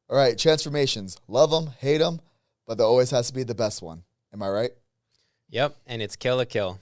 All right, transformations. Love them, hate them, but there always has to be the best one. Am I right? Yep, and it's Kill la Kill.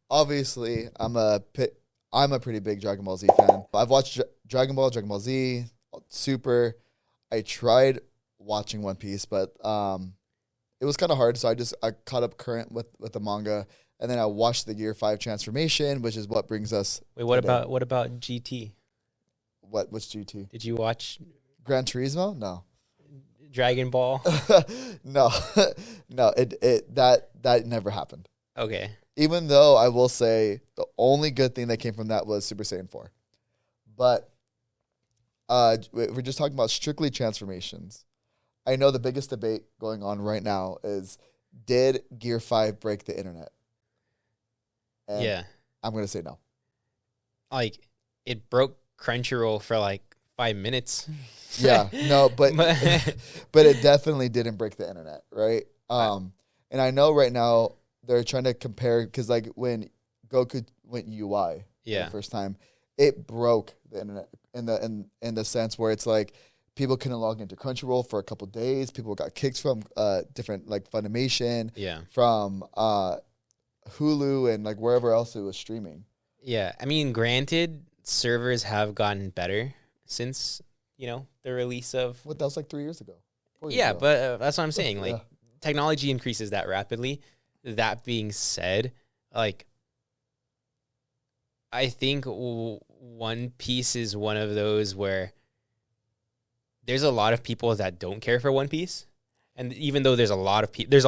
Obviously, I'm a pretty big Dragon Ball Z fan. I've watched Dragon Ball Z, Super. I tried watching One Piece, but it was kind of hard, so I caught up current with the manga, and then I watched the Gear 5 transformation, which is what brings us. Wait, what about GT? What's GT? Did you watch Gran Turismo? No. Dragon Ball? No. No, that never happened. Okay. Even though I will say the only good thing that came from that was Super Saiyan 4. But we're just talking about strictly transformations. I know the biggest debate going on right now is, did Gear 5 break the internet? And yeah. I'm going to say no. Like, it broke Crunchyroll for like 5 minutes. Yeah, no, but but it definitely didn't break the internet, right? And I know right now they're trying to compare, because like when Goku went UI for the first time, it broke the internet in the sense where it's like people couldn't log into Crunchyroll for a couple days. People got kicked from different like Funimation, from Hulu and like wherever else it was streaming. Yeah, I mean, granted, servers have gotten better since the release of. What, that was like 3 years ago. 4 years ago. But that's what I'm saying. Like, technology increases that rapidly. That being said, like, I think One Piece is one of those where there's a lot of people that don't care for One Piece. And even though there's a lot of people, there's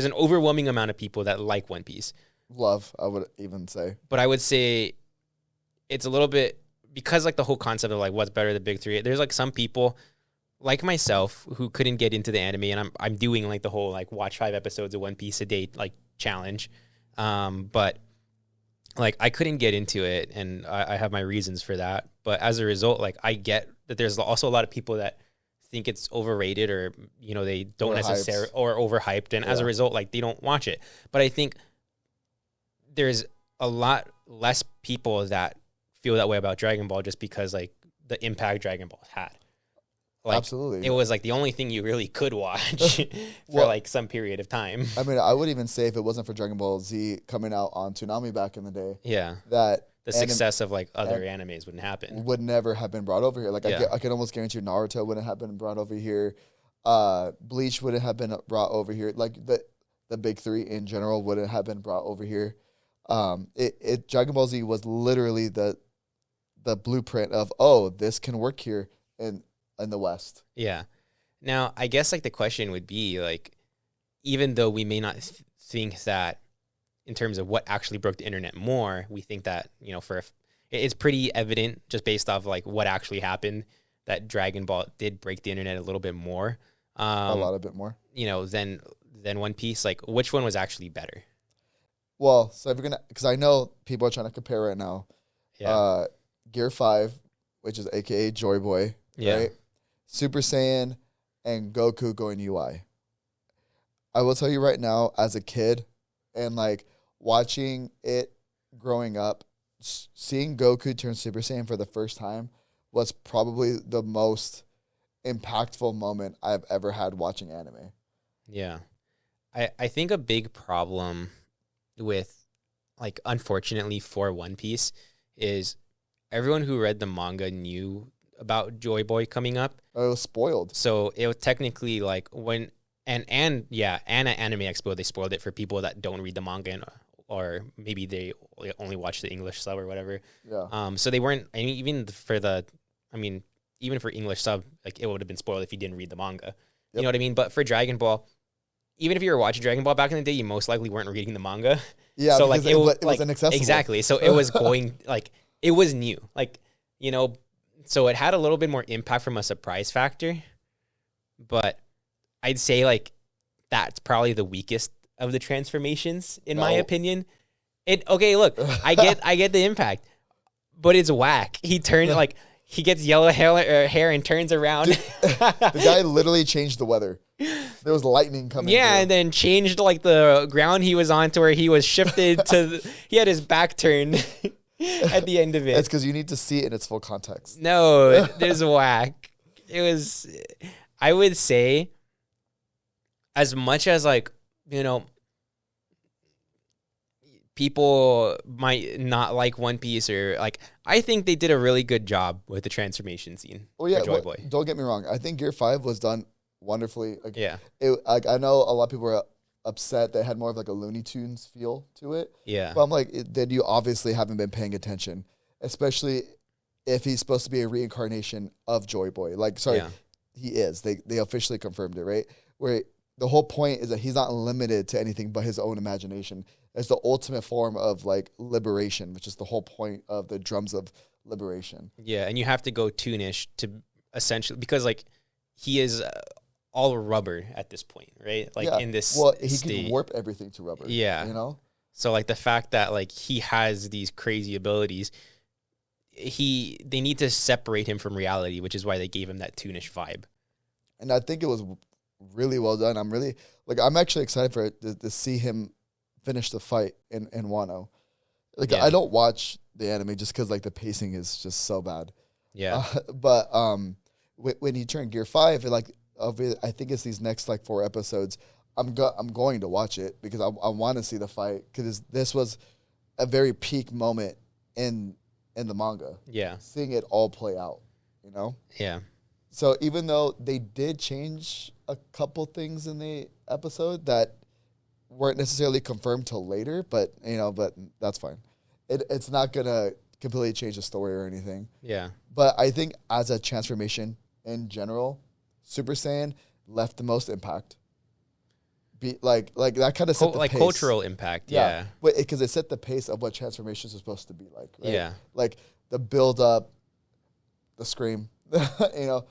an overwhelming amount of people that like One Piece. Love, I would even say. But I would say it's a little bit, because like the whole concept of like what's better, the big three, there's like some people like myself who couldn't get into the anime, and I'm doing like the whole like watch 5 episodes of One Piece a day like challenge. But like I couldn't get into it, and I have my reasons for that. But as a result, like I get that there's also a lot of people that think it's overrated, or they don't necessarily, or overhyped, and as a result, like they don't watch it. But I think there's a lot less people that feel that way about Dragon Ball just because like the impact Dragon Ball had. Like, absolutely. It was like the only thing you really could watch for like some period of time. I mean, I would even say if it wasn't for Dragon Ball Z coming out on Toonami back in the day, that the success of like other animes wouldn't happen. Would never have been brought over here. Like I can almost guarantee Naruto wouldn't have been brought over here. Bleach wouldn't have been brought over here. Like the big three in general wouldn't have been brought over here. Dragon Ball Z was literally the blueprint of, this can work here in the West. Yeah. Now, I guess like the question would be like, even though we may not think that in terms of what actually broke the internet more, we think that, it's pretty evident just based off like what actually happened that Dragon Ball did break the internet a little bit more. A lot bit more. Than One Piece. Like, which one was actually better? Well, so if we're gonna, because I know people are trying to compare right now. Yeah. Gear 5, which is AKA Joy Boy, right? Super Saiyan and Goku going UI. I will tell you right now, as a kid, and like watching it growing up, seeing Goku turn Super Saiyan for the first time was probably the most impactful moment I've ever had watching anime. Yeah. I think a big problem with, like, unfortunately for One Piece is everyone who read the manga knew about Joy Boy coming up. Oh, it was spoiled. So it was technically like when and at Anime Expo they spoiled it for people that don't read the manga or maybe they only watch the English sub or whatever. Yeah. So they weren't, I mean, even for English sub, like it would have been spoiled if you didn't read the manga. Yep. You know what I mean? But for Dragon Ball, even if you were watching Dragon Ball back in the day, you most likely weren't reading the manga. Yeah, so like it was inaccessible. Exactly. So it was going like it was new. Like, so it had a little bit more impact from a surprise factor. But I'd say like that's probably the weakest of the transformations in my opinion. Look, I get the impact, but it's whack. He turned like he gets yellow hair and turns around. Dude, the guy literally changed the weather. There was lightning coming. Yeah, through. and then changed like the ground he was on to where he was shifted he had his back turned at the end of it. It's because you need to see it in its full context. No, it is whack. It was, I would say, as much as like, people might not like One Piece or like, I think they did a really good job with the transformation scene. Oh yeah, don't get me wrong. I think Gear 5 was done wonderfully. Like, yeah. I know a lot of people were upset that it had more of like a Looney Tunes feel to it. Yeah. But I'm like, then you obviously haven't been paying attention, especially if he's supposed to be a reincarnation of Joy Boy. Like, sorry, he is. They officially confirmed it, right? Where the whole point is that he's not limited to anything but his own imagination. It's the ultimate form of like liberation, which is the whole point of the drums of liberation. Yeah, and you have to go toonish to essentially, because like he is all rubber at this point, right? Like in this he can warp everything to rubber. Yeah. So like the fact that like he has these crazy abilities, they need to separate him from reality, which is why they gave him that toonish vibe. And I think it was really well done. I'm actually excited for it to see him finish the fight in Wano. I don't watch the anime just because like the pacing is just so bad. Yeah. But when you turn Gear 5, I think it's these next like 4 episodes. I'm going to watch it because I want to see the fight, because this was a very peak moment in the manga. Yeah. Seeing it all play out, Yeah. So even though they did change a couple things in the episode that weren't necessarily confirmed till later, but that's fine. It's not gonna completely change the story or anything. Yeah. But I think as a transformation in general, Super Saiyan left the most impact. Like that kind of set the pace. Cultural impact. Yeah. Because it set the pace of what transformations are supposed to be like. Right? Yeah. Like the build up, the scream, the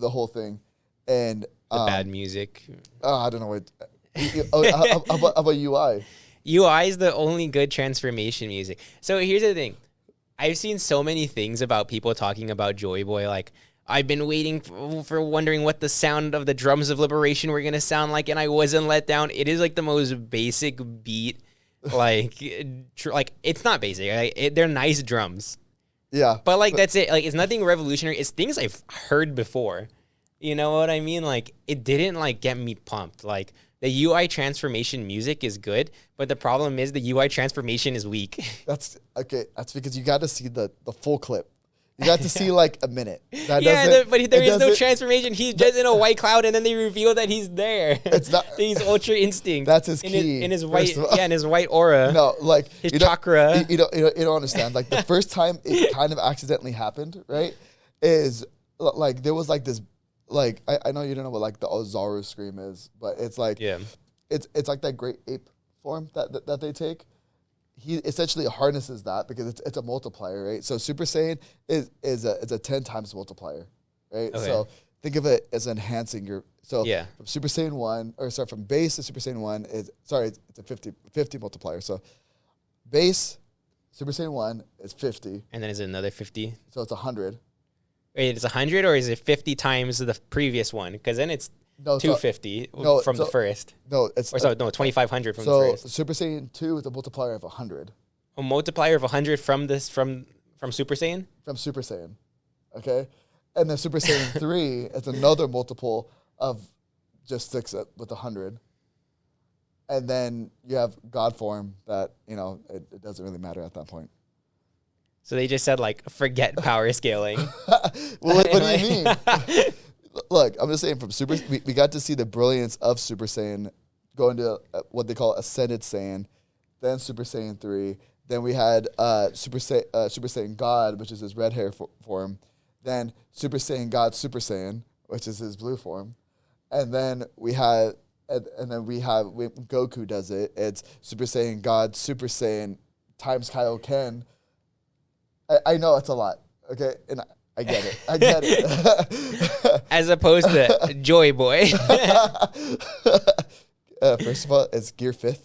whole thing, and the bad music. I don't know what. How about UI? UI is the only good transformation music. So here's the thing. I've seen so many things about people talking about Joy Boy. Like, I've been waiting for wondering what the sound of the drums of liberation were going to sound like, and I wasn't let down. It is like the most basic beat. Like it's not basic. They're nice drums. Yeah. But like, that's it. Like, it's nothing revolutionary. It's things I've heard before. You know what I mean? Like, it didn't like get me pumped. Like, the UI transformation music is good, but the problem is the UI transformation is weak. That's okay. That's because you got to see the full clip. You got to see like a minute. But there is no transformation. He's just in a white cloud, and then they reveal that he's there. It's not. He's Ultra Instinct. That's his key. In his white, in his white aura. No, like his chakra. You don't understand. Like the first time it kind of accidentally happened, right? Is like there was like this. Like I know you don't know what like the Ozaru scream is, but it's like it's like that great ape form that they take. He essentially harnesses that because it's a multiplier, right? So Super Saiyan is a 10 times multiplier, right? Okay. So think of it as enhancing your from Super Saiyan 1 from base to Super Saiyan 1 it's a 50 multiplier. So base Super Saiyan 1 is 50, and then is it another 50? So it's 100. Wait, it's 100 or is it 50 times the previous one? Because then it's 250 from the first. No, it's 2,500 from the first. So Super Saiyan 2 is a multiplier of 100. A multiplier of 100 from Super Saiyan? From Super Saiyan, okay, and then Super Saiyan 3 is another multiple of just 6 with 100, and then you have God form that it doesn't really matter at that point. So they just said, like, forget power scaling. Well, what do you mean? Look, I'm just saying we got to see the brilliance of Super Saiyan go into what they call Ascended Saiyan, then Super Saiyan 3. Then we had Super Saiyan God, which is his red hair form. Then Super Saiyan God Super Saiyan, which is his blue form. And then we have when Goku does it, it's Super Saiyan God Super Saiyan times Kaioken. I know it's a lot, okay? And I get it. As opposed to Joy Boy. First of all, it's Gear 5th,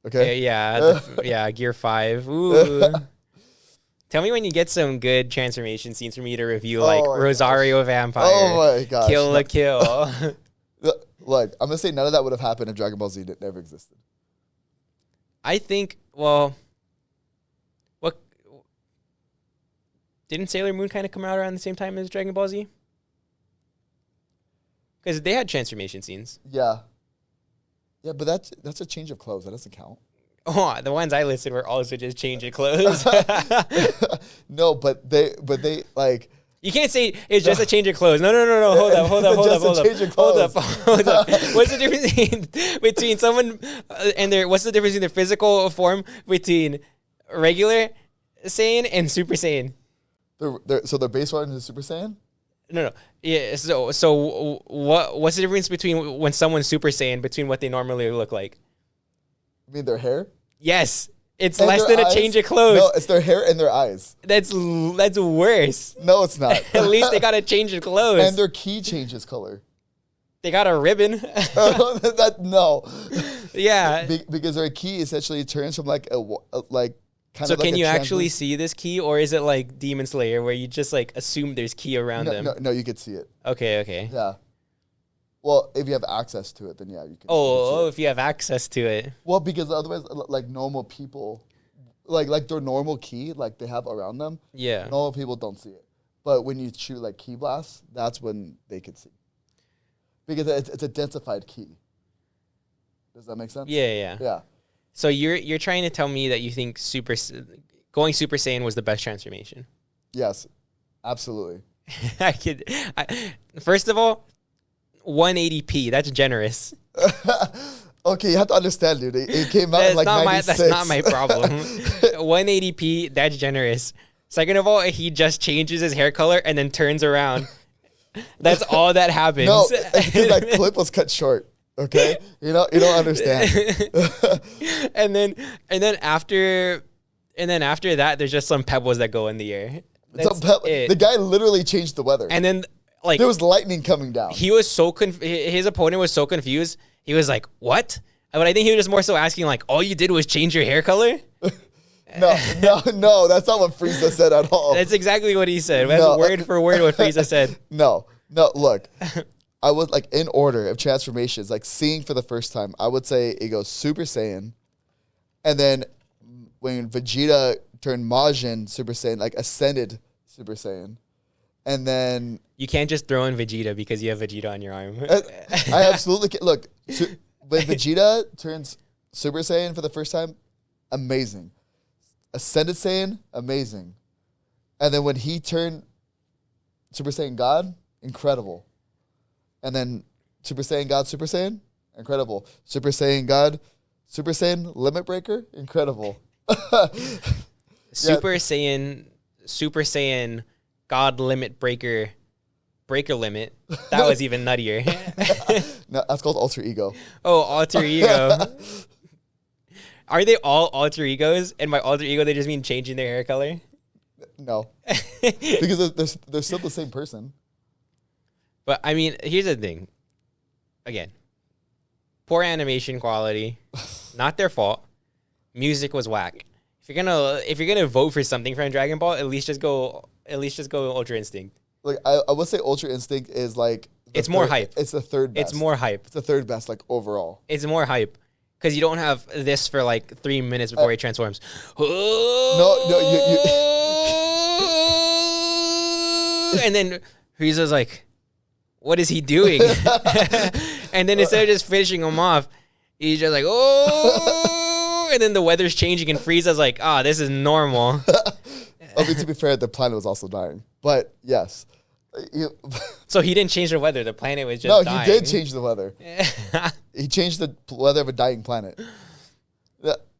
okay? Yeah, Gear 5. Ooh. Tell me when you get some good transformation scenes for me to review, like Rosario Vampire. Oh my gosh. Kill la Kill. Look, I'm gonna say none of that would have happened if Dragon Ball Z never existed. I think. Well, what didn't Sailor Moon kind of come out around the same time as Dragon Ball Z? Because they had transformation scenes. Yeah. Yeah, but that's a change of clothes. That doesn't count. Oh, the ones I listed were also just change of clothes. No, but they like. You can't say it's just a change of clothes. No. Hold up. What's the difference between someone and their? What's the difference in their physical form between regular Saiyan and Super Saiyan? So their base one is Super Saiyan? No. Yeah. So what's the difference between when someone's Super Saiyan between what they normally look like? You mean their hair? Yes. It's and less than eyes? A change of clothes. No, it's their hair and their eyes. That's worse. No, it's not. At least they got to change of clothes. And their ki changes color. They got a ribbon. No. Yeah. Because their ki essentially turns from like a kind so of like can you actually see this ki, or is it like Demon Slayer where you just like assume there's ki around them? No, you could see it. Okay. Yeah. Well, if you have access to it, then yeah, you can. If you have access to it. Well, because otherwise, like normal people, like their normal ki, like they have around them. Yeah. Normal people don't see it, but when you shoot like ki blasts, that's when they can see. Because it's a densified ki. Does that make sense? Yeah. So you're trying to tell me that you think going Super Saiyan was the best transformation? Yes, absolutely. First of all, 180p. That's generous. Okay, you have to understand, dude. It came out in like 96. That's not my problem. 180p. That's generous. Second of all, he just changes his hair color and then turns around. That's all that happens. No, because that clip was cut short. Okay, you don't understand. and then after that, there's just some pebbles that go in the air. The guy literally changed the weather. And then like there was lightning coming down. He was so his opponent was so confused. He was like, "What?" But I think he was just more so asking like, "All you did was change your hair color?" No, that's not what Frieza said at all. That's exactly what he said. That's word for word what Frieza said. No, look. I would like in order of transformations, like seeing for the first time, I would say it goes Super Saiyan. And then when Vegeta turned Majin Super Saiyan, like ascended Super Saiyan. And then you can't just throw in Vegeta because you have Vegeta on your arm. I absolutely can't. Look, when Vegeta turns Super Saiyan for the first time, amazing. Ascended Saiyan, amazing. And then when he turned Super Saiyan God, incredible. And then Super Saiyan God, Super Saiyan, incredible. Super Saiyan God, Super Saiyan Limit Breaker, incredible. Super Saiyan God Limit Breaker Limit. That was even nuttier. No, that's called Alter Ego. Oh, Alter Ego. Are they all alter egos? And by alter ego, they just mean changing their hair color? No. Because they're still the same person. But I mean, here's the thing. Again, poor animation quality, not their fault. Music was whack. If you're gonna vote for something from Dragon Ball, at least just go Ultra Instinct. Like I would say Ultra Instinct is like more hype. It's the third best. It's more hype. It's the third best, like overall. It's more hype. Because you don't have this for like 3 minutes before he transforms. No, you and then Frieza's like, what is he doing? And then instead of just finishing him off, he's just like, oh, and then the weather's changing and Frieza's like, this is normal. I mean, to be fair, the planet was also dying. But yes. So he didn't change the weather. The planet was just dying. He did change the weather. He changed the weather of a dying planet.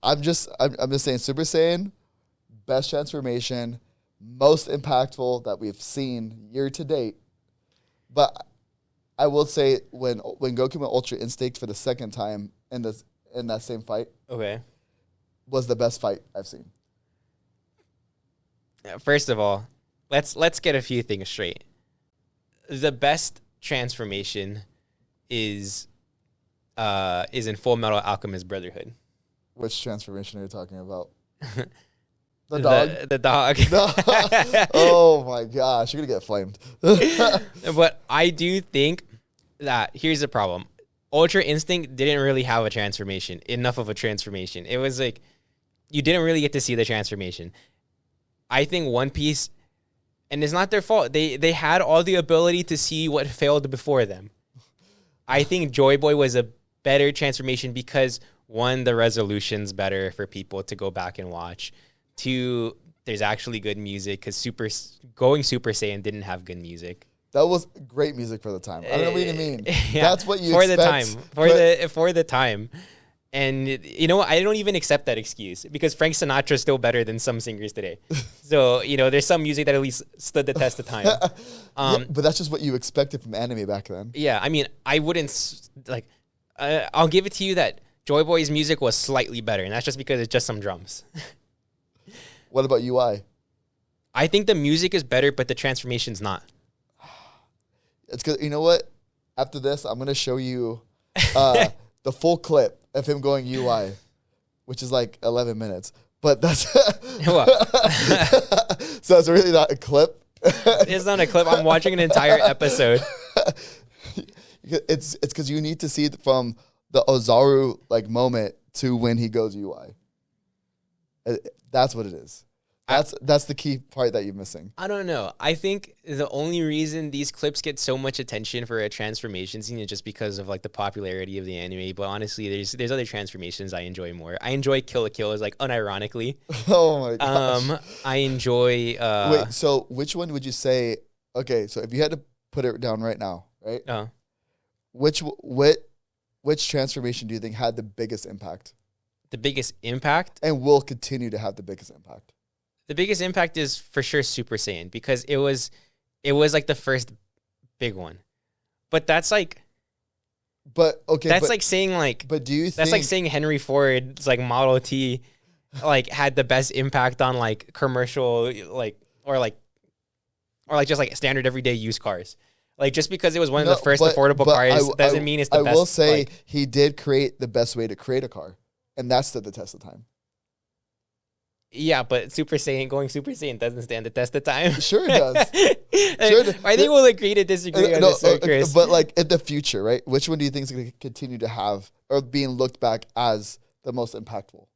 I'm just saying Super Saiyan, best transformation, most impactful that we've seen year to date. But I will say when Goku went Ultra Instinct for the second time in that same fight, okay, was the best fight I've seen. First of all, let's get a few things straight. The best transformation is in Full Metal Alchemist Brotherhood. Which transformation are you talking about? The dog? The dog. No. Oh my gosh, you're going to get flamed. But I do think that here's the problem. Ultra Instinct didn't really have a transformation, enough of a transformation. It was like, you didn't really get to see the transformation. I think One Piece, and it's not their fault, they had all the ability to see what failed before them. I think Joy Boy was a better transformation because, one, the resolution's better for people to go back and watch. Two, there's actually good music because going Super Saiyan didn't have good music. That was great music for the time. I don't know what you mean. Yeah, that's what you for expect. For the time. And you know what? I don't even accept that excuse because Frank Sinatra is still better than some singers today. So, there's some music that at least stood the test of time. Yeah, but that's just what you expected from anime back then. Yeah, I mean, I wouldn't I'll give it to you that Joy Boy's music was slightly better, and that's just because it's just some drums. What about UI? I think the music is better, but the transformation's not. It's because, you know what? After this, I'm going to show you the full clip of him going UI, which is like 11 minutes. But that's... So it's really not a clip? It's not a clip. I'm watching an entire episode. It's because you need to see it from the Ozaru moment to when he goes UI. That's what it is. That's the key part that you're missing. I don't know. I think the only reason these clips get so much attention for a transformation scene is just because of the popularity of the anime. But honestly, there's other transformations I enjoy more. I enjoy Kill la Kill unironically. Oh my gosh. I enjoy. Wait. So which one would you say? Okay. So if you had to put it down right now, right? Which transformation do you think had the biggest impact? The biggest impact, and will continue to have the biggest impact. The biggest impact is for sure Super Saiyan because it was the first big one. But that's But okay. That's saying But do you think that's saying Henry Ford's Model T had the best impact on commercial or just standard everyday used cars. Just because it was one of the first affordable cars doesn't mean it's the best. I will say he did create the best way to create a car. And that stood the test of time. Yeah, but going Super Saiyan doesn't stand the test of time. Sure it does. I think we'll agree to disagree on this, Chris. But in the future, right? Which one do you think is going to continue to have or being looked back as the most impactful?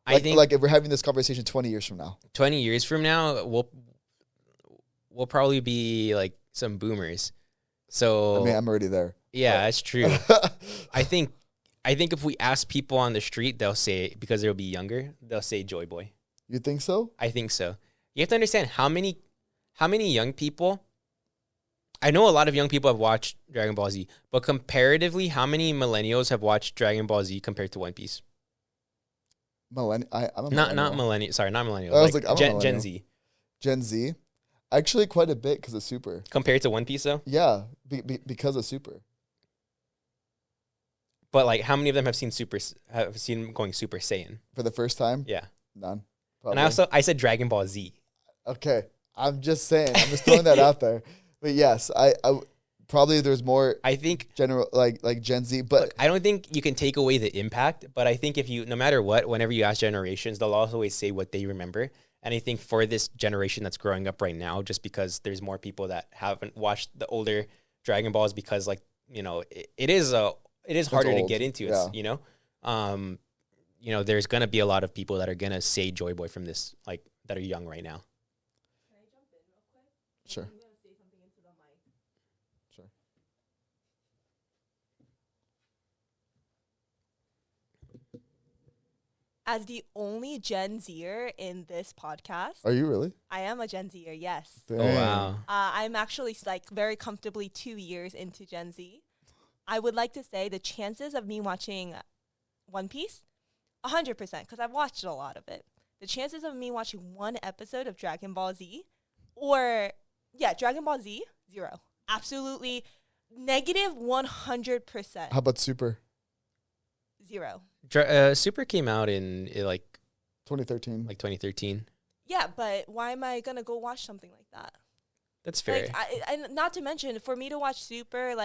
I think if we're having this conversation 20 years from now. 20 years from now, we'll probably be some boomers. So I mean, I'm already there. Yeah, that's true. I think if we ask people on the street, they'll say, because they'll be younger, they'll say Joy Boy. You think so? I think so. You have to understand how many young people, I know a lot of young people have watched Dragon Ball Z, but comparatively, how many millennials have watched Dragon Ball Z compared to One Piece? I'm a not millennial. Sorry, not millennial. I was I'm Gen Z. Gen Z? Actually, quite a bit because of Super. Compared to One Piece, though? Yeah, because of Super. But how many of them have seen going Super Saiyan for the first time? Yeah, none. Probably. And I said Dragon Ball Z. Okay, I'm just saying. I'm just throwing that out there. But yes, I probably there's more. I think general like Gen Z, but look, I don't think you can take away the impact. But I think if you, no matter what, whenever you ask generations, they'll always say what they remember. And I think for this generation that's growing up right now, just because there's more people that haven't watched the older Dragon Balls, because it is harder to get into. It's, there's going to be a lot of people that are going to say Joy Boy from this, that are young right now. Can I jump in real quick? Sure. I'm going to say something into the mic. Sure. As the only Gen Zer in this podcast. Are you really? I am a Gen Zer, yes. Dang. Oh, wow. I'm actually very comfortably 2 years into Gen Z. I would like to say the chances of me watching One Piece, 100%, because I've watched a lot of it. The chances of me watching one episode of Dragon Ball Z, Dragon Ball Z, 0. Absolutely negative 100%. How about Super? 0. Super came out in 2013. 2013. Yeah, but why am I going to go watch something like that? That's fair. And not to mention, for me to watch Super,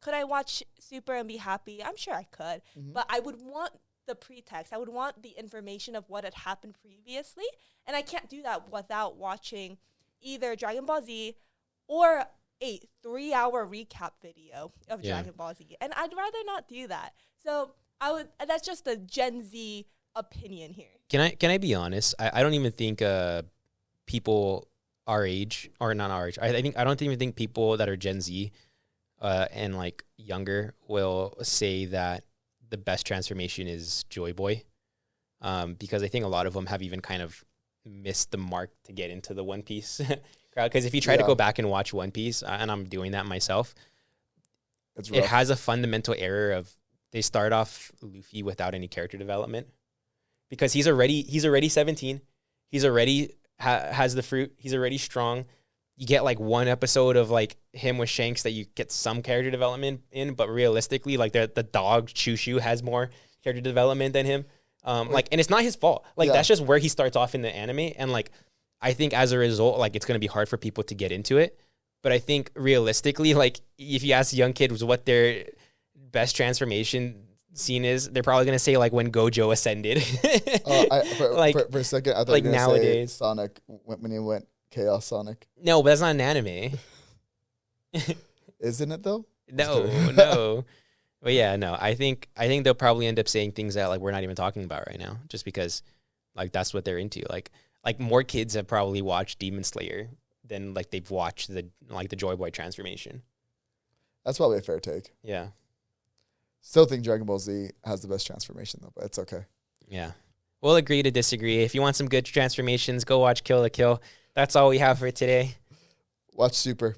could I watch Super and be happy? I'm sure I could. Mm-hmm. But I would want the pretext. I would want the information of what had happened previously. And I can't do that without watching either Dragon Ball Z or a 3-hour recap video of Dragon Ball Z, and I'd rather not do that. So that's just a Gen Z opinion here. Can I be honest? I don't even think people our age, or not our age, I don't even think people that are Gen Z and like younger will say that the best transformation is Joy Boy, because I think a lot of them have even kind of missed the mark to get into the One Piece crowd. Because if you try to go back and watch One Piece, and I'm doing that myself, it has a fundamental error of they start off Luffy without any character development, because he's already 17. He's already has the fruit. He's already strong. You get like one episode of like him with Shanks that you get some character development in, but realistically, like the dog Chushu has more character development than him. Like, and it's not his fault. Like that's just where he starts off in the anime, and like I think as a result, like it's gonna be hard for people to get into it. But I think realistically, like if you ask young kids what their best transformation scene is, they're probably gonna say like when Gojo ascended. For a second, I thought like you were gonna nowadays say Sonic when he went Chaos Sonic. No, but that's not an anime. Isn't it though? No. But yeah, no. I think they'll probably end up saying things that like we're not even talking about right now, just because like that's what they're into. Like more kids have probably watched Demon Slayer than like they've watched the Joy Boy transformation. That's probably a fair take. Yeah. Still think Dragon Ball Z has the best transformation though, but it's okay. Yeah. We'll agree to disagree. If you want some good transformations, go watch Kill la Kill. That's all we have for today. Watch Super.